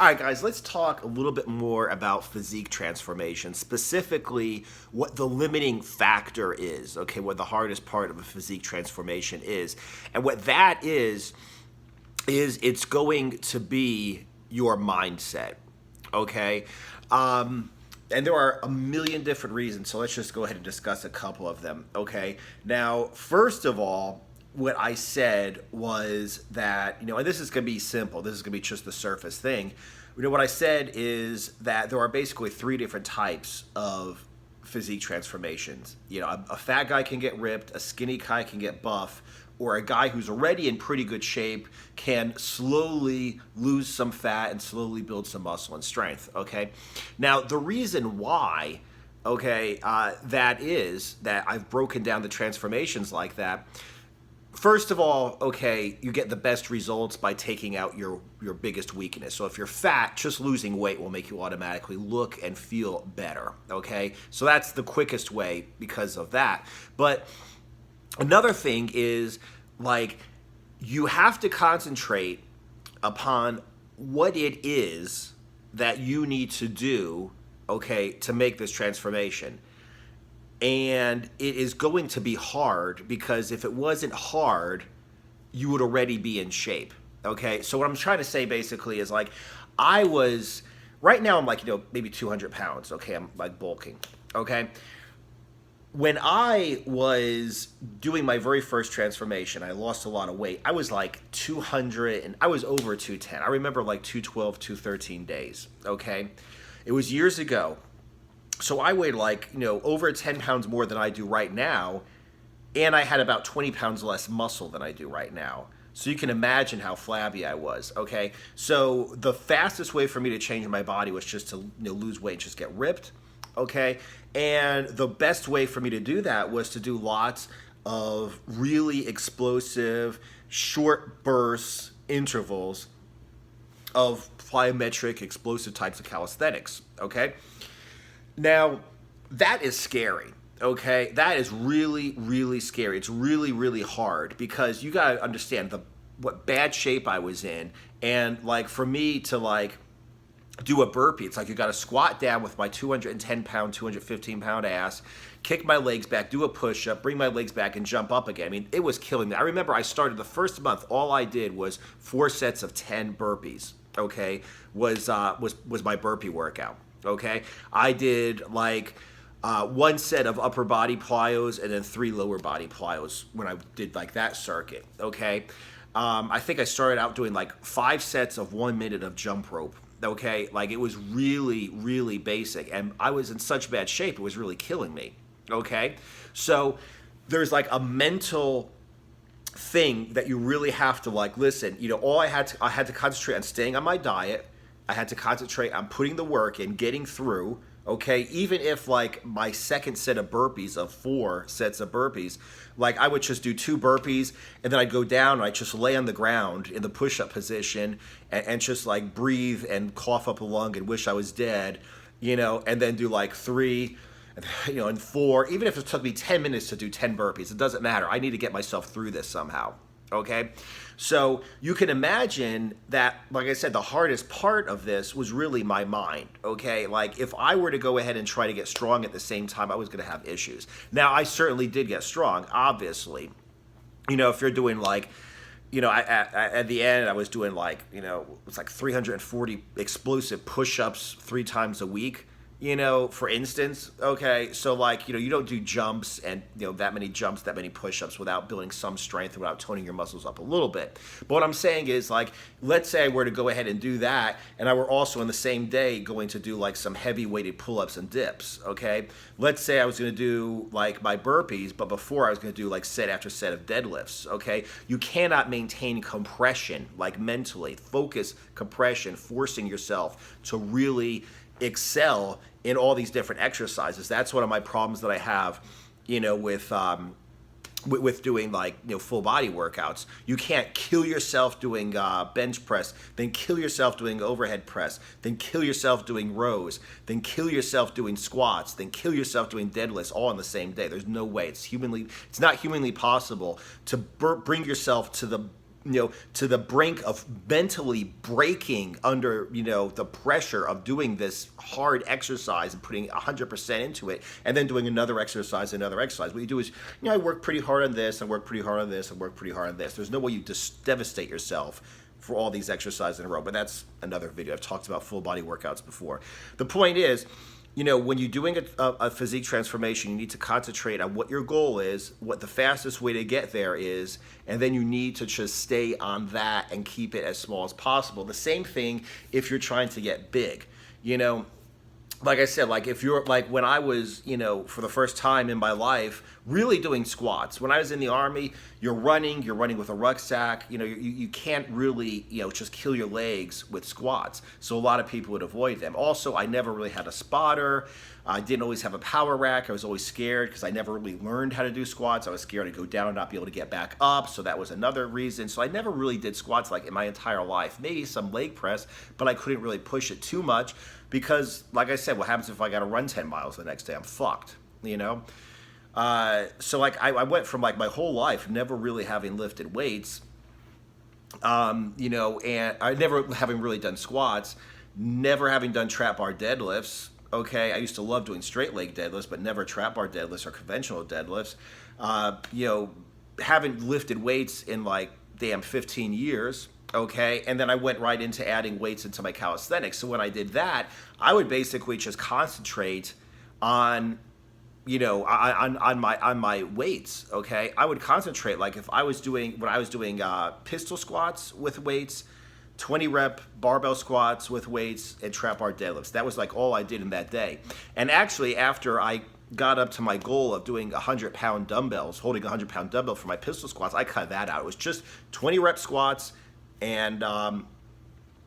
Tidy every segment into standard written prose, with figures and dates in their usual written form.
All right, guys, let's talk a little bit more about physique transformation, specifically what the limiting factor is, okay, what the hardest part of a physique transformation is. And what that is it's going to be your mindset, okay? And there are a million different reasons, so let's just go ahead and discuss a couple of them, okay? Now, first of all, what I said was that, and this is going to be simple. This is going to be just the surface thing. What I said is that there are basically three different types of physique transformations. A fat guy can get ripped, a skinny guy can get buff, or a guy who's already in pretty good shape can slowly lose some fat and slowly build some muscle and strength, okay? Now, the reason why, that is that I've broken down the transformations like that. First of all, you get the best results by taking out your biggest weakness. So if you're fat, just losing weight will make you automatically look and feel better, okay? So that's the quickest way because of that. But another thing is, you have to concentrate upon what it is that you need to do, to make this transformation. And it is going to be hard because if it wasn't hard, you would already be in shape, okay? So what I'm trying to say basically is right now I'm maybe 200 pounds, okay? I'm bulking, okay? When I was doing my very first transformation, I lost a lot of weight. I was 200 and I was over 210. I remember 212, 213 days, okay? It was years ago. So I weighed over 10 pounds more than I do right now, and I had about 20 pounds less muscle than I do right now. So you can imagine how flabby I was, okay? So the fastest way for me to change my body was just to lose weight and just get ripped, okay? And the best way for me to do that was to do lots of really explosive, short bursts, intervals of plyometric, explosive types of calisthenics, okay? Now, that is scary, okay? That is really, really scary. It's really, really hard because you got to understand what bad shape I was in. And, for me to, do a burpee, it's you got to squat down with my 210-pound, 215-pound ass, kick my legs back, do a push-up, bring my legs back, and jump up again. I mean, it was killing me. I remember I started the first month, all I did was 4 sets of 10 burpees, okay, was my burpee workout. Okay, I did 1 set of upper body plyos and then 3 lower body plyos when I did that circuit. Okay, I think I started out doing 5 sets of 1 minute of jump rope. Okay, it was really, really basic, and I was in such bad shape it was really killing me. Okay, so there's a mental thing that you really have to listen. I had to concentrate on staying on my diet. I had to concentrate on putting the work in, getting through, okay? Even if my second set of burpees of 4 sets of burpees, I would just do 2 burpees and then I'd go down and I'd just lay on the ground in the push-up position and just breathe and cough up a lung and wish I was dead, and then do 3, and 4. Even if it took me 10 minutes to do 10 burpees, it doesn't matter. I need to get myself through this somehow. Okay, so you can imagine that, like I said, the hardest part of this was really my mind, okay? If I were to go ahead and try to get strong at the same time, I was going to have issues. Now, I certainly did get strong, obviously. If you're doing at the end, I was doing it's 340 explosive push-ups 3 times a week. For instance, okay, so you don't do jumps and, that many jumps, that many push-ups without building some strength, without toning your muscles up a little bit. But what I'm saying is, let's say I were to go ahead and do that, and I were also in the same day going to do some heavy-weighted pull-ups and dips, okay? Let's say I was going to do my burpees, but before I was going to do set after set of deadlifts, okay? You cannot maintain compression, mentally, focus compression, forcing yourself to really excel in all these different exercises. That's one of my problems that I have, with doing full body workouts. You can't kill yourself doing bench press, then kill yourself doing overhead press, then kill yourself doing rows, then kill yourself doing squats, then kill yourself doing deadlifts all in the same day. There's no way. It's not humanly possible to bring yourself to the to the brink of mentally breaking under, the pressure of doing this hard exercise and putting 100% into it, and then doing another exercise, what you do is, I work pretty hard on this, I work pretty hard on this, I work pretty hard on this. There's no way you just devastate yourself for all these exercises in a row, but that's another video. I've talked about full body workouts before. The point is, when you're doing a physique transformation, you need to concentrate on what your goal is, what the fastest way to get there is, and then you need to just stay on that and keep it as small as possible. The same thing if you're trying to get big. Like I said, like if you're like when I was, for the first time in my life, really doing squats. When I was in the Army, you're running with a rucksack. You can't really, just kill your legs with squats. So a lot of people would avoid them. Also, I never really had a spotter. I didn't always have a power rack. I was always scared because I never really learned how to do squats. I was scared to go down and not be able to get back up. So that was another reason. So I never really did squats like in my entire life. Maybe some leg press, but I couldn't really push it too much because, like I said, what happens if I got to run 10 miles the next day? I'm fucked, So like I went from like my whole life never really having lifted weights, and I never having really done squats, never having done trap bar deadlifts. Okay, I used to love doing straight leg deadlifts, but never trap bar deadlifts or conventional deadlifts. Haven't lifted weights in like damn 15 years. Okay, and then I went right into adding weights into my calisthenics. So when I did that, I would basically just concentrate on on my weights. Okay, I would concentrate like if I was doing pistol squats with weights, 20 rep barbell squats with weights, and trap bar deadlifts. That was like all I did in that day. And actually, after I got up to my goal of doing 100-pound dumbbells, holding a 100-pound dumbbell for my pistol squats, I cut that out. It was just 20 rep squats and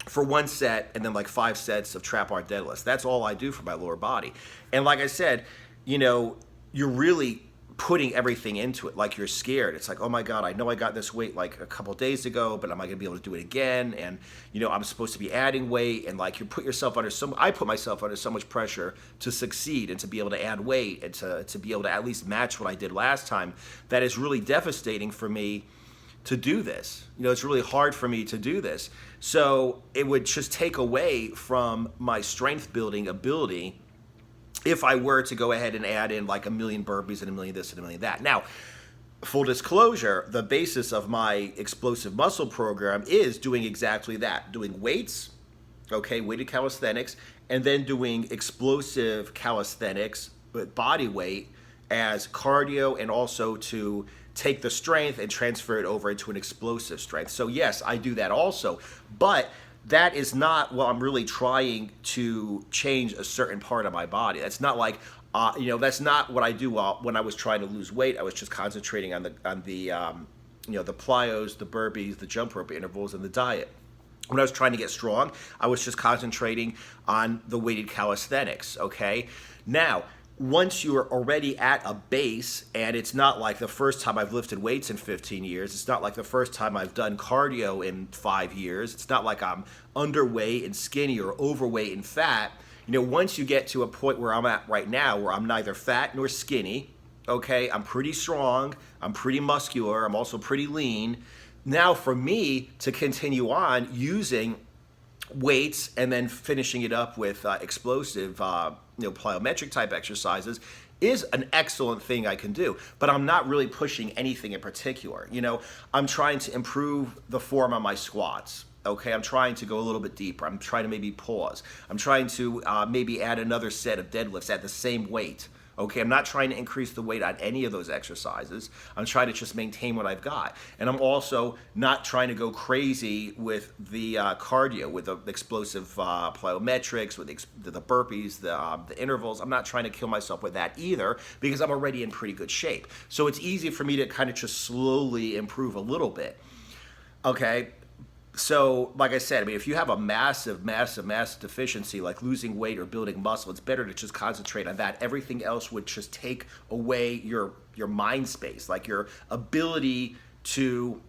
for one set, and then like 5 sets of trap bar deadlifts. That's all I do for my lower body. And like I said, you're really putting everything into it. Like you're scared. It's like, oh my God, I know I got this weight like a couple days ago, but am I gonna be able to do it again? And I'm supposed to be adding weight, and like I put myself under so much pressure to succeed and to be able to add weight and to be able to at least match what I did last time. That is really devastating for me to do this. It's really hard for me to do this. So it would just take away from my strength building ability if I were to go ahead and add in like 1 million burpees and 1 million this and 1 million that. Now, full disclosure, the basis of my explosive muscle program is doing exactly that, doing weights, okay, weighted calisthenics, and then doing explosive calisthenics with body weight as cardio, and also to take the strength and transfer it over into an explosive strength. So yes, I do that also, but that is not what I'm really trying to change a certain part of my body. That's not like, that's not what I do when I was trying to lose weight. I was just concentrating on the plyos, the burpees, the jump rope intervals, and the diet. When I was trying to get strong, I was just concentrating on the weighted calisthenics, okay? Now, once you're already at a base, and it's not like the first time I've lifted weights in 15 years, it's not like the first time I've done cardio in 5 years, it's not like I'm underweight and skinny or overweight and fat. Once you get to a point where I'm at right now, where I'm neither fat nor skinny, okay, I'm pretty strong, I'm pretty muscular, I'm also pretty lean. Now for me to continue on using weights and then finishing it up with explosive plyometric type exercises is an excellent thing I can do, but I'm not really pushing anything in particular. I'm trying to improve the form on my squats. Okay, I'm trying to go a little bit deeper. I'm trying to maybe pause. I'm trying to maybe add another set of deadlifts at the same weight. Okay, I'm not trying to increase the weight on any of those exercises. I'm trying to just maintain what I've got. And I'm also not trying to go crazy with the cardio, with the explosive plyometrics, with the burpees, the intervals. I'm not trying to kill myself with that either, because I'm already in pretty good shape. So it's easy for me to kind of just slowly improve a little bit. Okay. So, like I said, if you have a massive deficiency, like losing weight or building muscle, it's better to just concentrate on that. Everything else would just take away your mind space, like your ability to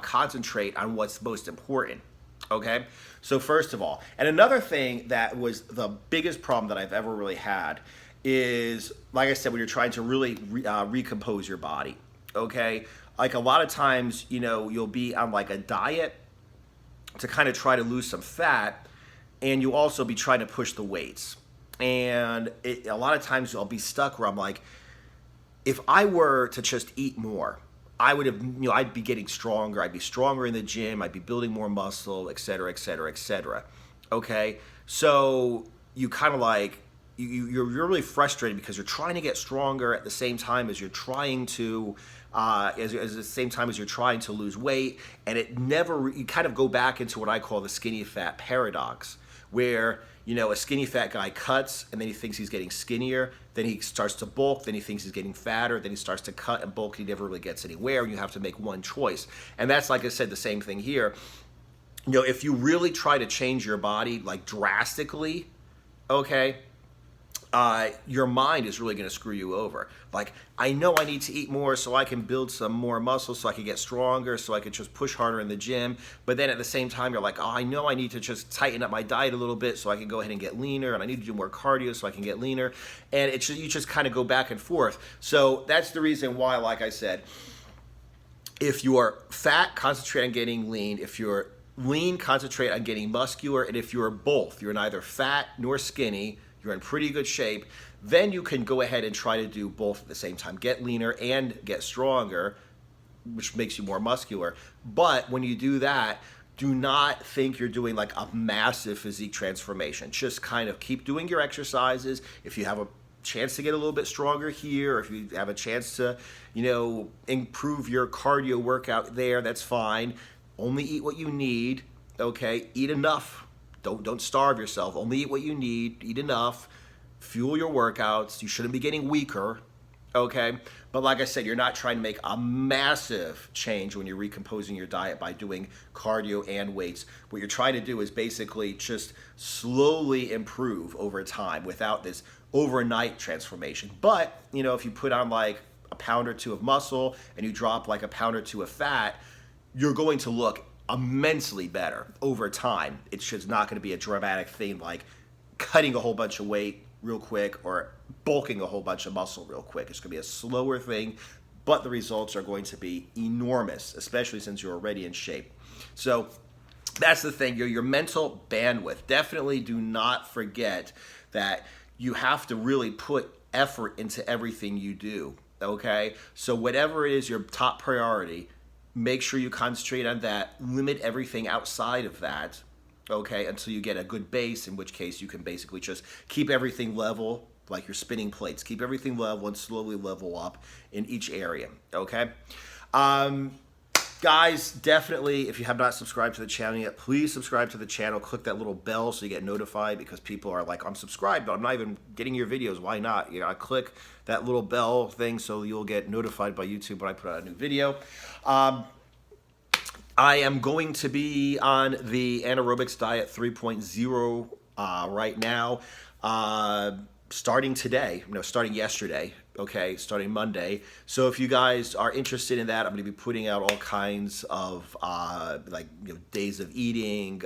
concentrate on what's most important. Okay? So first of all, and another thing that was the biggest problem that I've ever really had is, like I said, when you're trying to really recompose your body. Okay? like a lot of times, you know, you'll be on like a diet to kind of try to lose some fat, and you'll also be trying to push the weights. And a lot of times I'll be stuck where I'm like, if I were to just eat more, I would have, you know, I'd be getting stronger. I'd be stronger in the gym. I'd be building more muscle, et cetera, et cetera, et cetera. Okay. So you kind of like, you're really frustrated because you're trying to get stronger at the same time as you're trying to, as the same time as you're trying to lose weight. And it never, you kind of go back into what I call the skinny fat paradox, where, you know, a skinny fat guy cuts and then he thinks he's getting skinnier, then he starts to bulk, then he thinks he's getting fatter, then he starts to cut and bulk, he never really gets anywhere, and you have to make one choice. And that's, like I said, the same thing here. You know, if you really try to change your body like drastically, okay, your mind is really going to screw you over. Like, I know I need to eat more so I can build some more muscle, so I can get stronger, so I can just push harder in the gym. But then at the same time, you're like, oh, I know I need to just tighten up my diet a little bit so I can go ahead and get leaner, and I need to do more cardio so I can get leaner. And it's just, you just kind of go back and forth. So that's the reason why, like I said, if you are fat, concentrate on getting lean. If you're lean, concentrate on getting muscular. And if you're both, you're neither fat nor skinny, you're in pretty good shape, then you can go ahead and try to do both at the same time. Get leaner and get stronger, which makes you more muscular. But when you do that, do not think you're doing like a massive physique transformation. Just kind of keep doing your exercises. If you have a chance to get a little bit stronger here, or if you have a chance to, you know, improve your cardio workout there, that's fine. Only eat what you need, okay? Eat enough. Don't starve yourself. Only eat what you need. Eat enough. Fuel your workouts. You shouldn't be getting weaker, okay? But like I said, you're not trying to make a massive change when you're recomposing your diet by doing cardio and weights. What you're trying to do is basically just slowly improve over time without this overnight transformation. But, you know, if you put on like a pound or two of muscle and you drop like a pound or two of fat, you're going to look immensely better over time. It's just not going to be a dramatic thing like cutting a whole bunch of weight real quick or bulking a whole bunch of muscle real quick. It's going to be a slower thing, but the results are going to be enormous, especially since you're already in shape. So that's the thing, your mental bandwidth. Definitely do not forget that you have to really put effort into everything you do, okay? So whatever it is your top priority, make sure you concentrate on that. Limit everything outside of that, okay, until you get a good base, in which case you can basically just keep everything level, like you're spinning plates. Keep everything level and slowly level up in each area, okay? Guys, definitely, if you have not subscribed to the channel yet, please subscribe to the channel. Click that little bell so you get notified, because people are like, I'm subscribed, but I'm not even getting your videos. Why not? You know, I click that little bell thing so you'll get notified by YouTube when I put out a new video. I am going to be on the Anaerobics Diet 3.0 right now, starting today, no, starting yesterday, okay, starting Monday. So if you guys are interested in that, I'm going to be putting out all kinds of like, you know, days of eating,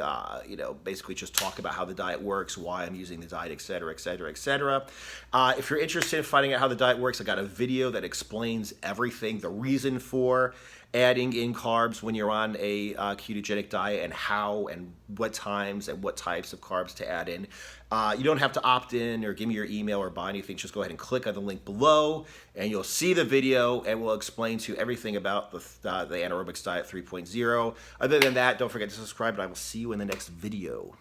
you know, basically just talk about how the diet works, why I'm using the diet, et cetera, et cetera, et cetera. If you're interested in finding out how the diet works, I got a video that explains everything, the reason for adding in carbs when you're on a ketogenic diet, and how and what times and what types of carbs to add in. You don't have to opt in or give me your email or buy anything. Just go ahead and click on the link below and you'll see the video, and we'll explain to you everything about the Anaerobics Diet 3.0. Other than that, don't forget to subscribe, and I will see you in the next video.